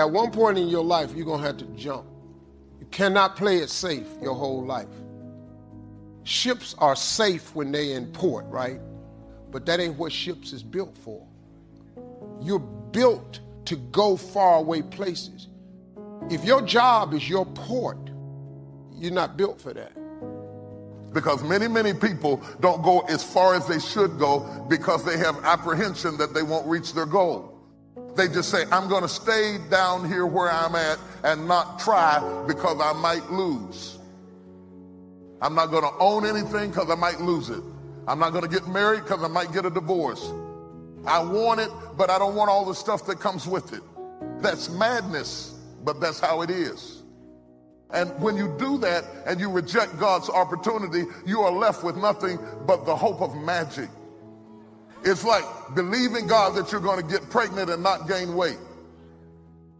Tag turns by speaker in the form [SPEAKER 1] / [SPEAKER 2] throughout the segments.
[SPEAKER 1] At one point in your life, you're going to have to jump. You cannot play it safe your whole life. Ships are safe when they're in port, right? But that ain't what ships is built for. You're built to go far away places. If your job is your port, you're not built for that.
[SPEAKER 2] Because many people don't go as far as they should go because they have apprehension that they won't reach their goal. They just say, I'm going to stay down here where I'm at and not try because I might lose. I'm not going to own anything because I might lose it. I'm not going to get married because I might get a divorce. I want it, but I don't want all the stuff that comes with it. That's madness, but that's how it is. And when you do that and you reject God's opportunity, you are left with nothing but the hope of magic. It's like believing God that you're going to get pregnant and not gain weight.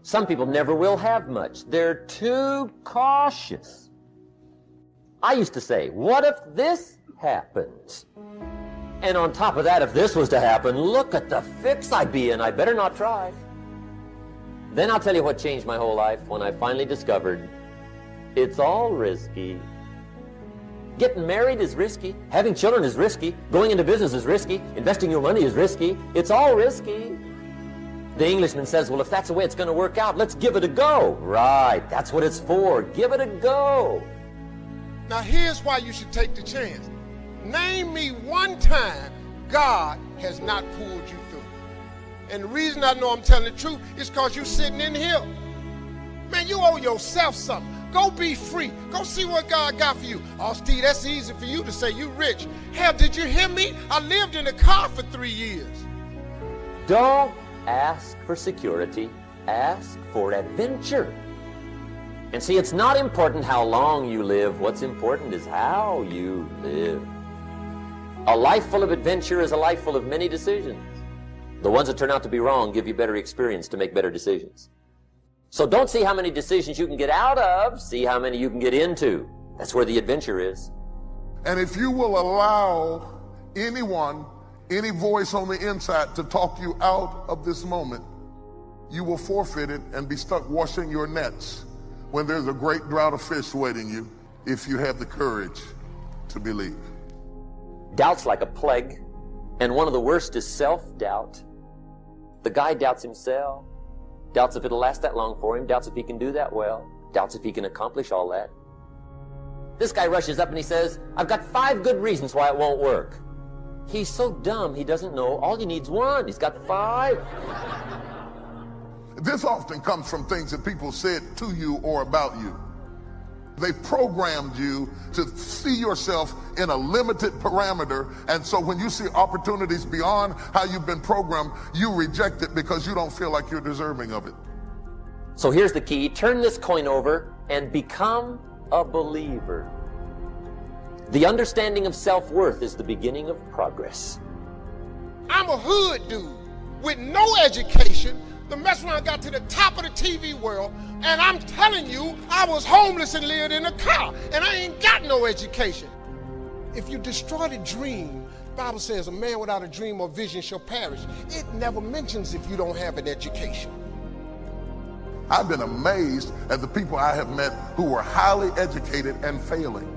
[SPEAKER 3] Some people never will have much. They're too cautious. I used to say, what if this happens? And on top of that, if this was to happen, look at the fix I'd be in. I better not try. Then I'll tell you what changed my whole life when I finally discovered it's all risky. Getting married is risky. Having children is risky. Going into business is risky. Investing your money is risky. It's all risky. The Englishman says, well, if that's the way it's going to work out, let's give it a go. Right, that's what it's for. Give it a go.
[SPEAKER 1] Now here's why you should take the chance. Name me one time God has not pulled you through. And the reason I know I'm telling the truth is because you're sitting in here. Man, you owe yourself something. Go be free. Go see what God got for you. Oh, Steve, that's easy for you to say. You rich. Hell, did you hear me? I lived in a car for 3 years.
[SPEAKER 3] Don't ask for security. Ask for adventure. And see, it's not important how long you live. What's important is how you live. A life full of adventure is a life full of many decisions. The ones that turn out to be wrong give you better experience to make better decisions. So don't see how many decisions you can get out of, see how many you can get into. That's where the adventure is.
[SPEAKER 2] And if you will allow anyone, any voice on the inside to talk you out of this moment, you will forfeit it and be stuck washing your nets when there's a great drought of fish waiting you if you have the courage to believe.
[SPEAKER 3] Doubt's like a plague, and one of the worst is self-doubt. The guy doubts himself. Doubts if it'll last that long for him. Doubts if he can do that well. Doubts if he can accomplish all that. This guy rushes up and he says, I've got 5 good reasons why it won't work. He's so dumb he doesn't know all he needs 1. He's got 5.
[SPEAKER 2] This often comes from things that people said to you or about you. They programmed you to see yourself in a limited parameter, and so when you see opportunities beyond how you've been programmed, you reject it because you don't feel like you're deserving of it.
[SPEAKER 3] So here's the key. Turn this coin over and become a believer. The understanding of self-worth is the beginning of progress.
[SPEAKER 1] I'm a hood dude with no education. The mess around got to the top of the TV world, and I'm telling you, I was homeless and lived in a car, and I ain't got no education. If you destroy the dream, the Bible says a man without a dream or vision shall perish. It never mentions if you don't have an education.
[SPEAKER 2] I've been amazed at the people I have met who were highly educated and failing.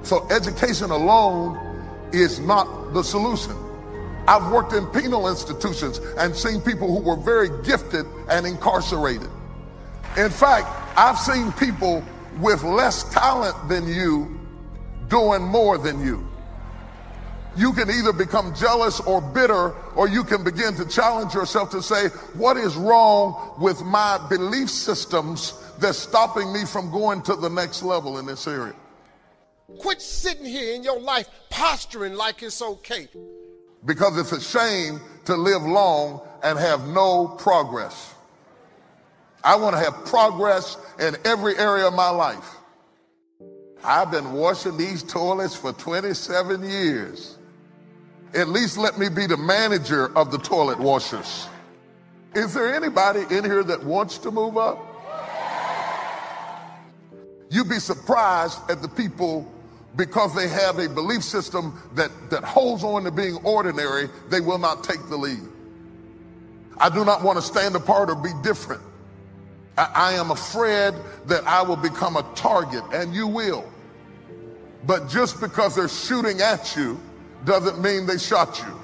[SPEAKER 2] So education alone is not the solution. I've worked in penal institutions and seen people who were very gifted and incarcerated. In fact, I've seen people with less talent than you doing more than you. You can either become jealous or bitter, or you can begin to challenge yourself to say, what is wrong with my belief systems that's stopping me from going to the next level in this area?
[SPEAKER 1] Quit sitting here in your life posturing like it's okay.
[SPEAKER 2] Because it's a shame to live long and have no progress. I want to have progress in every area of my life. I've been washing these toilets for 27 years. At least let me be the manager of the toilet washers. Is there anybody in here that wants to move up? You'd be surprised at the people, because they have a belief system that holds on to being ordinary, they will not take the lead. I do not want to stand apart or be different. I am afraid that I will become a target, and you will. But just because they're shooting at you doesn't mean they shot you.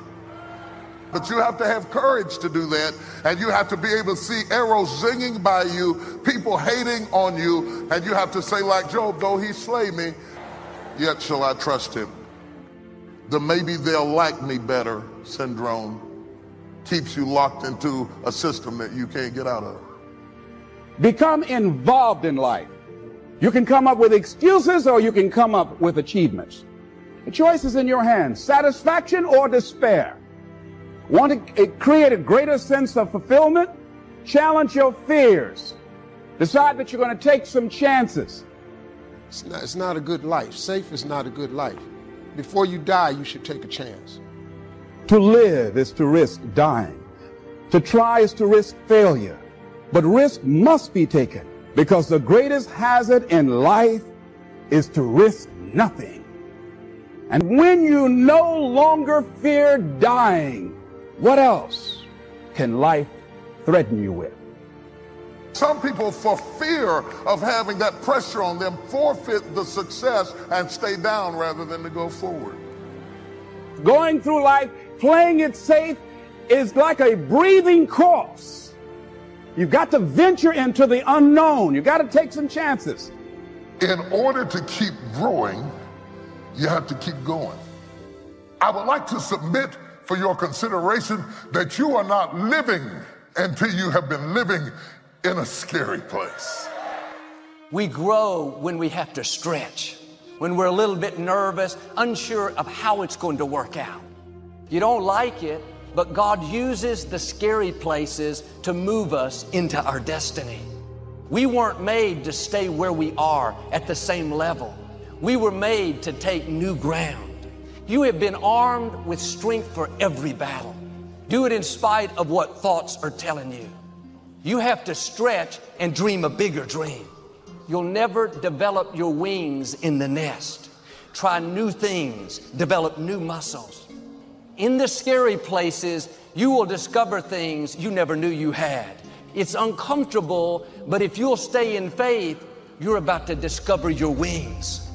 [SPEAKER 2] But you have to have courage to do that, and you have to be able to see arrows zinging by you, people hating on you, and you have to say like Job, though he slay me, yet shall I trust him. The maybe they'll like me better syndrome keeps you locked into a system that you can't get out of.
[SPEAKER 4] Become involved in life. You can come up with excuses or you can come up with achievements. The choice is in your hands, satisfaction or despair. Want to create a greater sense of fulfillment? Challenge your fears. Decide that you're going to take some chances.
[SPEAKER 1] It's not a good life. Safe is not a good life. Before you die, you should take a chance.
[SPEAKER 4] To live is to risk dying. To try is to risk failure. But risk must be taken because the greatest hazard in life is to risk nothing. And when you no longer fear dying, what else can life threaten you with?
[SPEAKER 2] Some people, for fear of having that pressure on them, forfeit the success and stay down rather than to go forward.
[SPEAKER 4] Going through life, playing it safe, is like a breathing corpse. You've got to venture into the unknown. You've got to take some chances.
[SPEAKER 2] In order to keep growing, you have to keep going. I would like to submit for your consideration that you are not living until you have been living in a scary place.
[SPEAKER 5] We grow when we have to stretch, when we're a little bit nervous, unsure of how it's going to work out. You don't like it, but God uses the scary places to move us into our destiny. We weren't made to stay where we are at the same level. We were made to take new ground. You have been armed with strength for every battle. Do it in spite of what thoughts are telling you. You have to stretch and dream a bigger dream. You'll never develop your wings in the nest. Try new things, develop new muscles. In the scary places, you will discover things you never knew you had. It's uncomfortable, but if you'll stay in faith, you're about to discover your wings.